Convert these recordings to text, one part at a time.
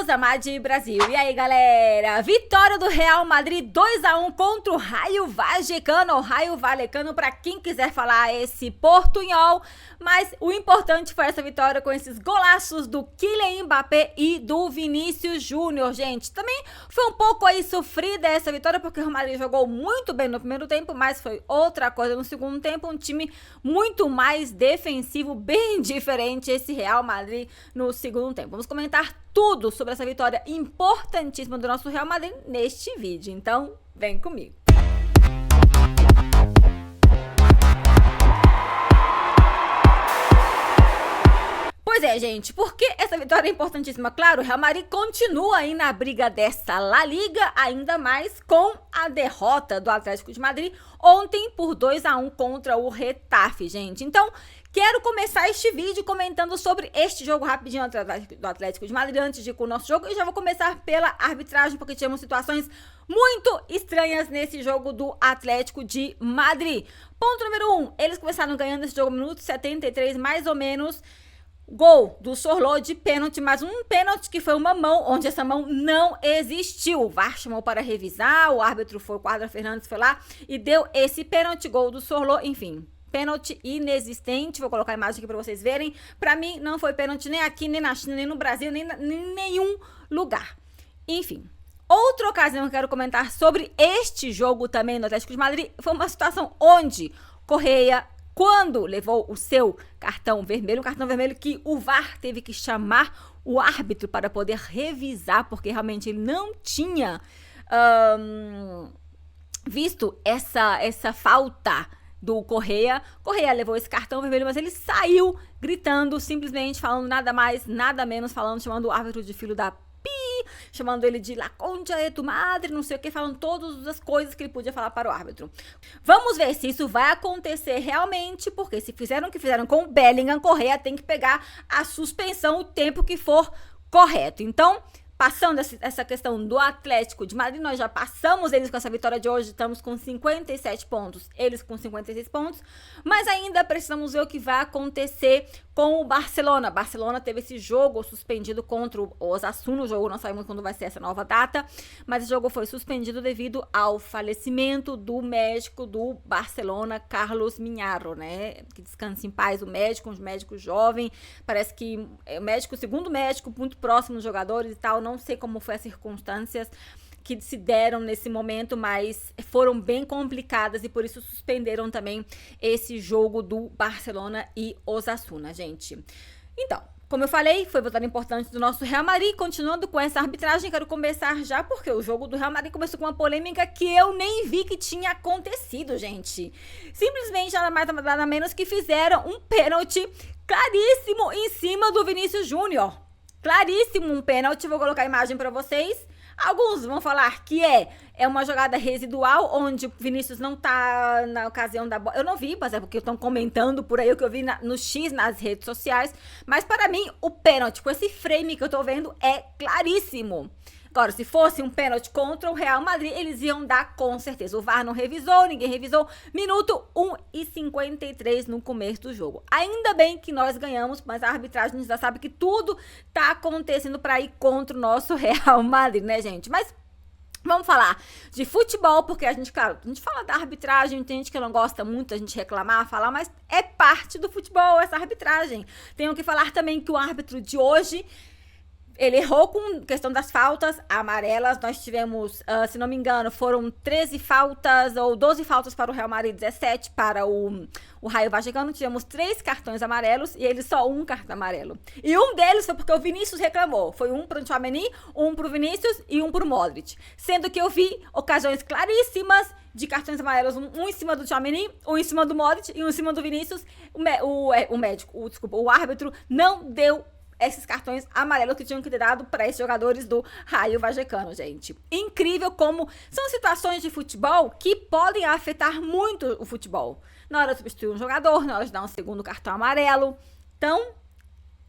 Vamos, Amade Brasil. E aí, galera? Vitória do Real Madrid 2-1 contra o Raio Vallecano. Raio Vallecano, pra quem quiser falar esse portunhol. Mas o importante foi essa vitória com esses golaços do Kylian Mbappé e do Vinícius Júnior, gente. Também foi um pouco aí sofrida essa vitória, porque o Real Madrid jogou muito bem no primeiro tempo, mas foi outra coisa no segundo tempo. Um time muito mais defensivo, bem diferente esse Real Madrid no segundo tempo. Vamos comentar tudo sobre essa vitória importantíssima do nosso Real Madrid neste vídeo. Então, vem comigo. Pois é, gente, porque essa vitória é importantíssima? Claro, o Real Madrid continua aí na briga dessa La Liga, ainda mais com a derrota do Atlético de Madrid ontem por 2-1 contra o Getafe, gente. Então, quero começar este vídeo comentando sobre este jogo rapidinho do Atlético de Madrid, antes de ir com o nosso jogo. E já vou começar pela arbitragem, porque tivemos situações muito estranhas nesse jogo do Atlético de Madrid. Ponto número 1, eles começaram ganhando esse jogo no minuto 73, mais ou menos. Gol do Sorlot de pênalti, mas um pênalti que foi uma mão, onde essa mão não existiu. O VAR chamou para revisar, o árbitro foi, o Quadra Fernandes foi lá e deu esse pênalti, gol do Sorlot, enfim. Pênalti inexistente, vou colocar a imagem aqui para vocês verem. Para mim, não foi pênalti nem aqui, nem na China, nem no Brasil, nem em nenhum lugar. Enfim. Outra ocasião que eu quero comentar sobre este jogo também no Atlético de Madrid foi uma situação onde Correia, quando levou o seu cartão vermelho, um cartão vermelho que o VAR teve que chamar o árbitro para poder revisar, porque realmente ele não tinha visto essa falta do Correia. Correia levou esse cartão vermelho, mas ele saiu gritando, simplesmente falando nada mais, nada menos, chamando o árbitro de filho da chamando ele de La Concha de tu madre, não sei o que, falando todas as coisas que ele podia falar para o árbitro. Vamos ver se isso vai acontecer realmente, porque se fizeram o que fizeram com o Bellingham, Correia tem que pegar a suspensão o tempo que for correto. Então, passando essa questão do Atlético de Madrid, nós já passamos eles com essa vitória de hoje, estamos com 57 pontos, eles com 56 pontos, mas ainda precisamos ver o que vai acontecer com o Barcelona. Barcelona teve esse jogo suspendido contra o Osasuna, o jogo não sabemos quando vai ser essa nova data, mas esse jogo foi suspendido devido ao falecimento do médico do Barcelona, Carlos Miñarro, né? Que descanse em paz o médico, um médico jovem, parece que é o médico, o segundo médico, muito próximo dos jogadores e tal, não sei como foi as circunstâncias que se deram nesse momento, mas foram bem complicadas e por isso suspenderam também esse jogo do Barcelona e Osasuna, gente. Então, como eu falei, foi vitória importante do nosso Real Madrid. Continuando com essa arbitragem, quero começar já, porque o jogo do Real Madrid começou com uma polêmica que eu nem vi que tinha acontecido, gente. Simplesmente, nada mais, nada menos que fizeram um pênalti claríssimo em cima do Vinícius Júnior. Claríssimo um pênalti, vou colocar a imagem para vocês. Alguns vão falar que é uma jogada residual, onde o Vinícius não tá na ocasião da bola. Eu não vi, mas é porque estão comentando por aí o que eu vi no X, nas redes sociais. Mas para mim, o pênalti, com esse frame que eu tô vendo, é claríssimo. Agora, se fosse um pênalti contra o Real Madrid, eles iam dar com certeza. O VAR não revisou, ninguém revisou. Minuto 1:53 no começo do jogo. Ainda bem que nós ganhamos, mas a arbitragem já sabe que tudo tá acontecendo para ir contra o nosso Real Madrid, né, gente? Mas vamos falar de futebol, porque a gente, claro, a gente fala da arbitragem, tem gente que não gosta muito, a gente reclamar, falar, mas é parte do futebol essa arbitragem. Tenho que falar também que o árbitro de hoje, ele errou com questão das faltas amarelas. Nós tivemos, se não me engano, foram 13 faltas ou 12 faltas para o Real Madrid, 17 para o Raio Vallecano. Tivemos 3 cartões amarelos e ele só um cartão amarelo. E um deles foi porque o Vinícius reclamou. Foi um para o Tchouaméni, um para o Vinícius e um para o Modric. Sendo que eu vi ocasiões claríssimas de cartões amarelos, um em cima do Tchouaméni, um em cima do Modric e um em cima do Vinícius. O árbitro não deu esses cartões amarelos que tinham que ter dado para esses jogadores do Raio Vallecano, gente. Incrível como são situações de futebol que podem afetar muito o futebol. Na hora de substituir um jogador, na hora de dar um segundo cartão amarelo. Então,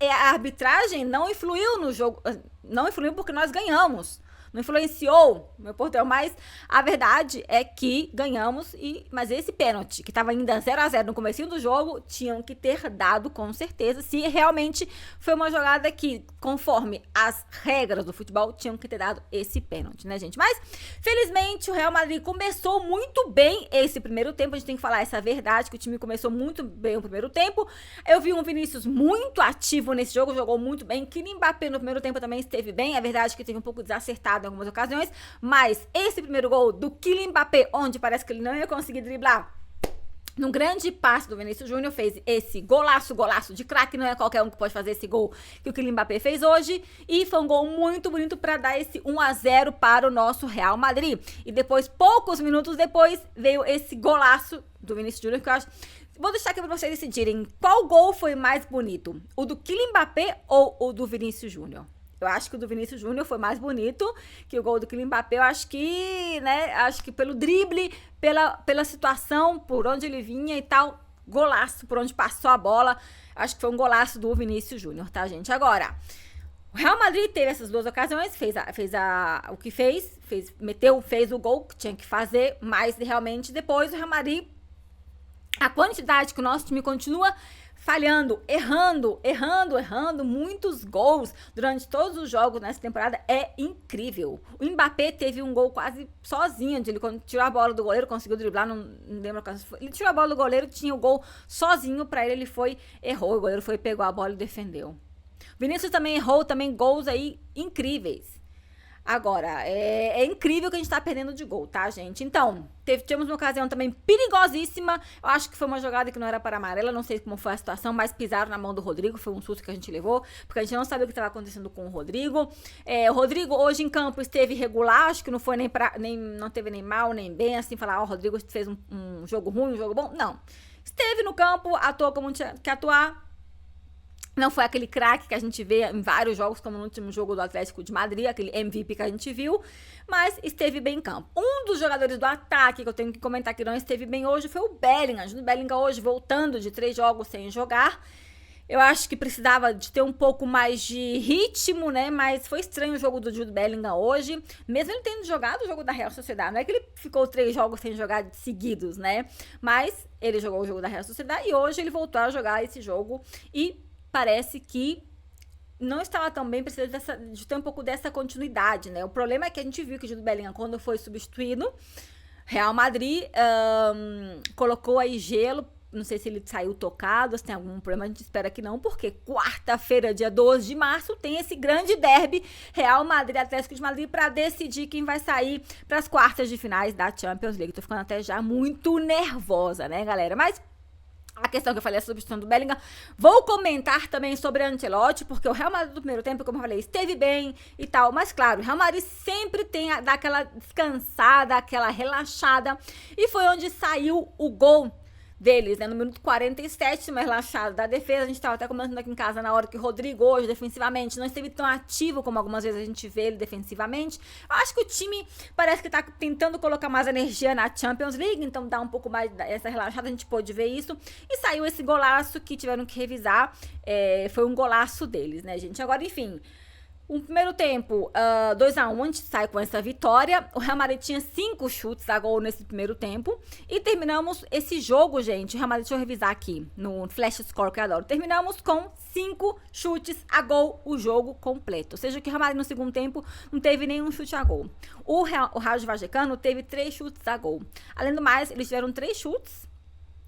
a arbitragem não influiu no jogo, não influiu porque nós ganhamos. Não influenciou, meu portão, mas a verdade é que ganhamos, mas esse pênalti, que estava ainda 0-0 no comecinho do jogo, tinham que ter dado com certeza, se realmente foi uma jogada que, conforme as regras do futebol, tinham que ter dado esse pênalti, né, gente? Mas, felizmente, o Real Madrid começou muito bem esse primeiro tempo, a gente tem que falar essa verdade, que o time começou muito bem o primeiro tempo. Eu vi um Vinícius muito ativo nesse jogo, jogou muito bem, Kylian Mbappé no primeiro tempo também esteve bem, é verdade que teve um pouco desacertado em algumas ocasiões, mas esse primeiro gol do Kylian Mbappé, onde parece que ele não ia conseguir driblar, num grande passe do Vinícius Júnior, fez esse golaço de craque, não é qualquer um que pode fazer esse gol que o Kylian Mbappé fez hoje, e foi um gol muito bonito para dar esse 1-0 para o nosso Real Madrid. E depois, poucos minutos depois, veio esse golaço do Vinícius Júnior, que eu acho... Vou deixar aqui para vocês decidirem qual gol foi mais bonito, o do Kylian Mbappé ou o do Vinícius Júnior. Eu acho que o do Vinícius Júnior foi mais bonito que o gol do Kylian Mbappé. Eu acho que, né, pelo drible, pela situação, por onde ele vinha e tal, golaço, por onde passou a bola. Acho que foi um golaço do Vinícius Júnior, tá, gente? Agora, o Real Madrid teve essas duas ocasiões, fez o que fez o gol que tinha que fazer, mas realmente depois o Real Madrid, a quantidade que o nosso time continua falhando, errando, muitos gols durante todos os jogos nessa temporada é incrível. O Mbappé teve um gol quase sozinho, onde ele tirou a bola do goleiro, conseguiu driblar, não lembro qual foi. Ele tirou a bola do goleiro, tinha o gol sozinho pra ele errou, o goleiro pegou a bola e defendeu. Vinícius também errou, também gols aí incríveis. Agora, é incrível que a gente tá perdendo de gol, tá, gente? Então, tivemos uma ocasião também perigosíssima. Eu acho que foi uma jogada que não era para amarela, não sei como foi a situação, mas pisaram na mão do Rodrigo, foi um susto que a gente levou, porque a gente não sabia o que estava acontecendo com o Rodrigo. O Rodrigo hoje em campo esteve regular, acho que não foi não teve nem mal, nem bem, assim, falar, o Rodrigo fez um jogo ruim, um jogo bom. Não. Esteve no campo, atuou como tinha que atuar. Não foi aquele craque que a gente vê em vários jogos, como no último jogo do Atlético de Madrid, aquele MVP que a gente viu, mas esteve bem em campo. Um dos jogadores do ataque que eu tenho que comentar que não esteve bem hoje foi o Bellingham. O Bellingham hoje voltando de 3 jogos sem jogar. Eu acho que precisava de ter um pouco mais de ritmo, né? Mas foi estranho o jogo do Jude Bellingham hoje. Mesmo ele tendo jogado o jogo da Real Sociedade. Não é que ele ficou 3 jogos sem jogar seguidos, né? Mas ele jogou o jogo da Real Sociedade e hoje ele voltou a jogar esse jogo e parece que não estava tão bem, precisa de ter um pouco dessa continuidade, né? O problema é que a gente viu que o Jude Bellingham, quando foi substituído, Real Madrid colocou aí gelo, não sei se ele saiu tocado, se tem algum problema, a gente espera que não, porque quarta-feira, dia 12 de março, tem esse grande derby Real Madrid Atlético de Madrid para decidir quem vai sair para as quartas de finais da Champions League. Tô ficando até já muito nervosa, né, galera? Mas a questão que eu falei, a substituição do Bellingham. Vou comentar também sobre a Ancelotti, porque o Real Madrid do primeiro tempo, como eu falei, esteve bem e tal. Mas, claro, o Real Madrid sempre dá aquela descansada, aquela relaxada. E foi onde saiu o gol deles, né? No minuto 47, uma relaxada da defesa. A gente estava até comentando aqui em casa na hora que o Rodrigo hoje, defensivamente, não esteve tão ativo como algumas vezes a gente vê ele defensivamente. Eu acho que o time parece que tá tentando colocar mais energia na Champions League, então dá um pouco mais essa relaxada, a gente pôde ver isso. E saiu esse golaço que tiveram que revisar. Foi um golaço deles, né, gente? Agora, enfim, o primeiro tempo, 2-1, a gente sai com essa vitória. O Real Madrid tinha 5 chutes a gol nesse primeiro tempo. E terminamos esse jogo, gente. O Real Madrid, deixa eu revisar aqui no Flash Score, que eu adoro. Terminamos com 5 chutes a gol, o jogo completo. Ou seja, que o Real Madrid no segundo tempo não teve nenhum chute a gol. O Rayo Vallecano teve 3 chutes a gol. Além do mais, eles tiveram 3 chutes.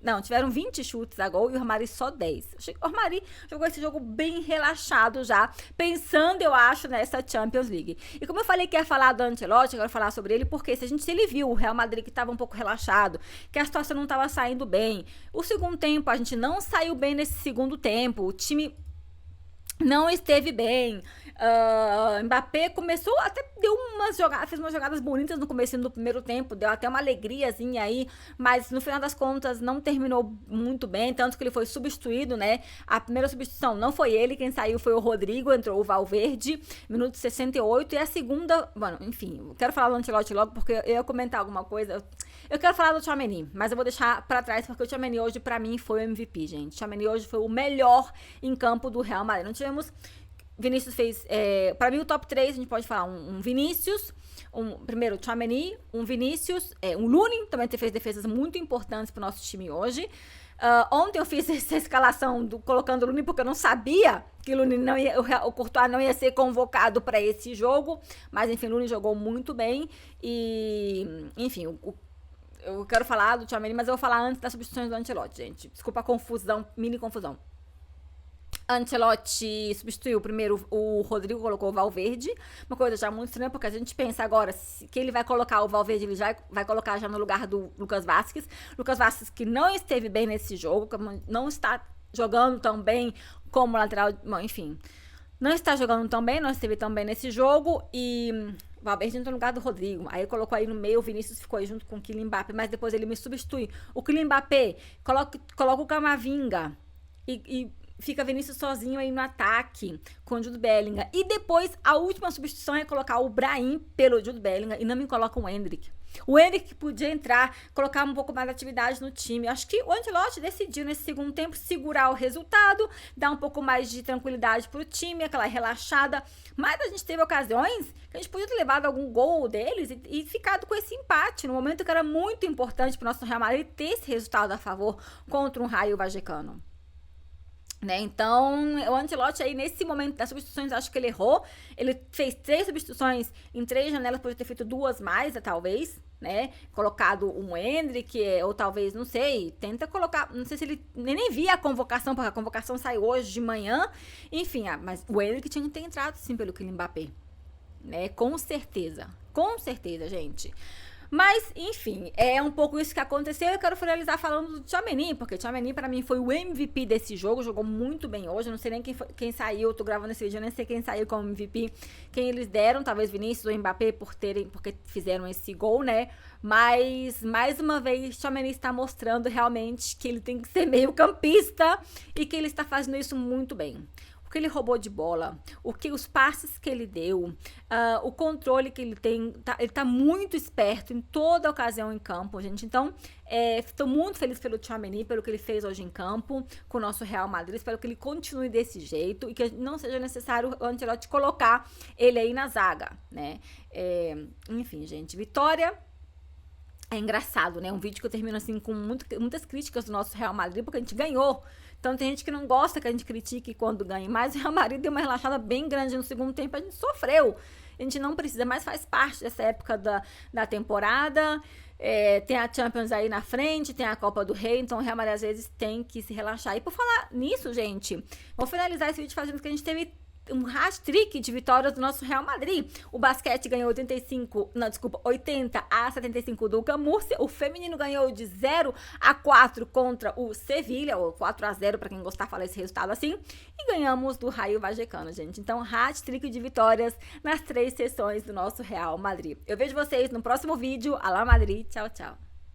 Não, tiveram 20 chutes a gol e o Real Madrid só 10. O Real Madrid jogou esse jogo bem relaxado já, pensando, eu acho, nessa Champions League. E como eu falei que ia falar do Ancelotti, agora falar sobre ele, porque se ele viu o Real Madrid que estava um pouco relaxado, que a situação não estava saindo bem. O segundo tempo, a gente não saiu bem nesse segundo tempo. O time não esteve bem. Mbappé começou, até deu umas jogadas, fez umas jogadas bonitas no começo do primeiro tempo, deu até uma alegriazinha aí, mas no final das contas não terminou muito bem, tanto que ele foi substituído, né? A primeira substituição não foi ele, quem saiu foi o Rodrigo, entrou o Valverde, minuto 68, e a segunda, bueno, enfim, eu quero falar do Ancelotti logo, porque eu ia comentar alguma coisa. Eu quero falar do Tchouaméni, mas eu vou deixar pra trás, porque o Tchouaméni hoje, pra mim, foi o MVP, gente. O Tchouaméni hoje foi o melhor em campo do Real Madrid. Não tivemos... Vinícius fez... pra mim, o top 3, a gente pode falar um Vinícius, primeiro o Tchouaméni, um Vinícius, um Lunin, também fez defesas muito importantes pro nosso time hoje. Ontem eu fiz essa escalação colocando o Lunin, porque eu não sabia que o Lunin não ia, o Courtois não ia ser convocado para esse jogo, mas enfim, o Lunin jogou muito bem e, enfim, eu quero falar do Tchouaméni, mas eu vou falar antes das substituições do Ancelotti, gente. Desculpa a confusão, mini confusão. Ancelotti substituiu primeiro o Rodrigo, colocou o Valverde, uma coisa já muito estranha, porque a gente pensa agora que ele vai colocar o Valverde, ele já vai colocar já no lugar do Lucas Vázquez. Lucas Vázquez que não esteve bem nesse jogo, não está jogando tão bem como lateral, bom, enfim, não está jogando tão bem, não esteve tão bem nesse jogo e... O Valverde entrou no lugar do Rodrigo. Aí colocou aí no meio, o Vinícius ficou aí junto com o Kylian Mbappé, mas depois ele me substitui. O Kylian Mbappé coloca o Camavinga e fica Vinícius sozinho aí no ataque com o Jude Bellingham. E depois a última substituição é colocar o Brahim pelo Jude Bellingham e não me coloca o Endrick. O Endrick podia entrar, colocar um pouco mais de atividade no time. Acho que o Ancelotti decidiu nesse segundo tempo segurar o resultado, dar um pouco mais de tranquilidade pro time, aquela relaxada. Mas a gente teve ocasiões que a gente podia ter levado algum gol deles e ficado com esse empate, no momento que era muito importante pro nosso Real Madrid ter esse resultado a favor contra um Rayo Vallecano. Né? Então, o Ancelotti aí, nesse momento das substituições, acho que ele errou. Ele fez 3 substituições em 3 janelas, podia ter feito 2 mais, talvez, né? Colocado um Endrick, ou talvez, não sei, tenta colocar, não sei se ele nem via a convocação, porque a convocação saiu hoje de manhã. Enfim, mas o Endrick tinha que ter entrado, sim, pelo Kylian Mbappé, né? Com certeza, gente. Mas, enfim, é um pouco isso que aconteceu. Eu quero finalizar falando do Tchouaméni, porque o Tchouaméni, pra mim, foi o MVP desse jogo. Jogou muito bem hoje. Eu não sei nem quem saiu. Eu tô gravando esse vídeo, eu nem sei quem saiu como MVP. Quem eles deram, talvez Vinícius ou Mbappé, porque fizeram esse gol, né? Mas, mais uma vez, o Tchouaméni está mostrando realmente que ele tem que ser meio campista e que ele está fazendo isso muito bem. O que ele roubou de bola, os passes que ele deu, o controle que ele tem, ele tá muito esperto em toda ocasião em campo, gente. Então, estou muito feliz pelo Tchouaméni, pelo que ele fez hoje em campo com o nosso Real Madrid. Espero que ele continue desse jeito e que não seja necessário o Ancelotti colocar ele aí na zaga, né? Enfim, gente, vitória. É engraçado, né? Um vídeo que eu termino assim com muitas críticas do nosso Real Madrid, porque a gente ganhou. Então tem gente que não gosta que a gente critique quando ganha, mas o Real Madrid deu uma relaxada bem grande no segundo tempo, a gente sofreu. A gente não precisa, mas faz parte dessa época da temporada. Tem a Champions aí na frente, tem a Copa do Rei, então o Real Madrid às vezes tem que se relaxar. E por falar nisso, gente, vou finalizar esse vídeo fazendo que a gente teve um hat-trick de vitórias do nosso Real Madrid. O basquete ganhou 80 a 75 do Camurcia. O feminino ganhou de 0-4 contra o Sevilha, ou 4-0 para quem gostar de falar esse resultado assim. E ganhamos do Rayo Vallecano, gente. Então, hat-trick de vitórias nas 3 sessões do nosso Real Madrid. Eu vejo vocês no próximo vídeo. Alá Madrid, tchau, tchau.